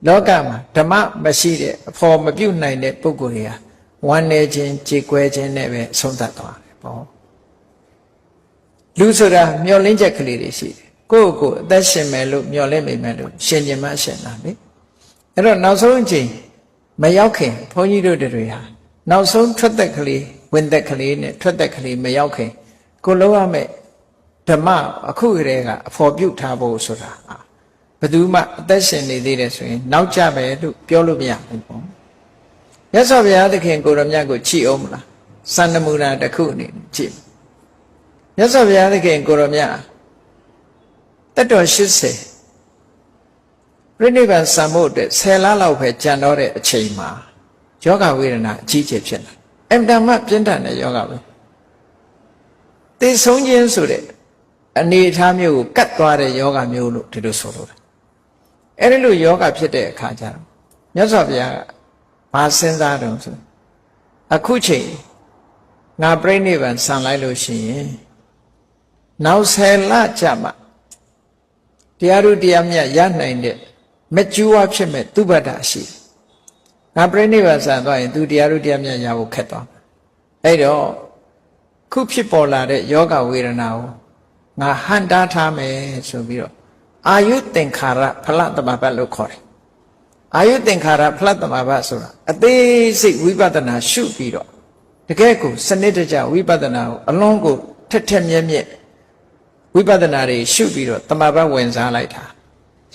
လောကမှာဓမ္မမရှိတဲ့အဖို့မပြုတ်နိုင်တဲ့ပုဂ္ဂိုလ်တွေဟာဝမ်းနေခြင်းကြေကွဲခြင်းနဲ့ပဲဆုံးသတ်သွားတယ်ပေါ့လူဆိုတာမျောလင်းချက်ကလေးတွေရှိတယ်ကိုယ့်ကိုယ်အသက်ရှင်မယ်လို့မျောလင်းမိမယ်လို့ရှင်ခြင်းမရှင်တာလေအဲ့တော့နောက်ဆုံးအချိန်မရောက်ခင်ဘုန်းကြီးတို့တွေဟာနောက်ဆုံးထွက်သက်ကလေးဝင်သက်ကလေးနဲ့ထွက်သက်ကလေးမရောက်ခင်ကိုလုံးရမယ်ဓမ္မအခုကလေးကအဖို့ပြုတ်ထားဖို့ဆိုတာဘယ်သူမှအသက်ရှင်နေသေးတယ်ဆိုရင်နောက်ကျပဲလို့ပြောလို့မရဘူးပေါ့မြတ်စွာဘုရားသခင်ကိုရောမြတ်ကိုကြည်အောင်မလားစံနမူနာတစ်ခုအနေနဲ့ကြည်မြတ်စွာဘုရားသခင်ကိုရောမြတ်တက်တော်80ပြိဋိဘံစံဖို့အတွက်10လလောက်ပဲကြံတော့တဲ့အချိန်မှာယောဂဝေဒနာအကြီးကျယ်ဖြစ်လာအင်တန်မှပြင်းထန်တဲ့ယောဂပဲသိဆုံးခြင်းဆိုတဲ့အနေအထားမျိုးကိုကတ်သွားတဲ့ယောဂမျိုးလို့ဒီလိုဆိုလို့အဲ့ဒီလိုယောဂဖြစ်တဲ့အခါကျတော့မြတ်စွာဘုရားကဘာစဉ်းစားတော့ဆိုအခုချိန်ငါပြိဋိဘံဆံလိုက်လို့ရှိရင်နောက်10လကြာမှတရားဥတရားမြတ်ရနိုင်တဲ့မကျူးဝဖြစ်မဲ့သူဘဒ္ဒရှိငါပြိဋိဘံဆံသွားရင်သူတရားဥတရားမြတ်ရဖို့ခက်သွားအဲ့တော့ခုဖြစ်ပေါ်လာတဲ့ယောဂဝေဒနာကိုငါဟန်တားထားမယ်ဆိုပြီးတော့အာယုသင်္ခါရဖလသမဘတ်လို့ခေါ်တယ်အာယုသင်္ခါရဖလသမဘတ်ဆိုတာအသေးစိတ်ဝိပဿနာရှုပြီးတော့တကယ်ကိုစနစ်တကျဝိပဿနာကိုအလုံးကိုထက်ထက်မြက်မြက်ဝိပဿနာတွေရှုပြီးတော့သမဘတ်ဝင်စားလိုက်တာ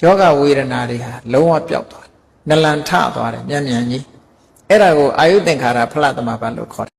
ယောဂဝေဒနာတွေဟာလုံးဝပျောက်သွားတယ်နလန်ထသွားတယ်မြန်မြန်ကြီးအဲ့ဒါကိုအာယုသင်္ခါရဖလသမဘတ်လို့ခေါ်တယ်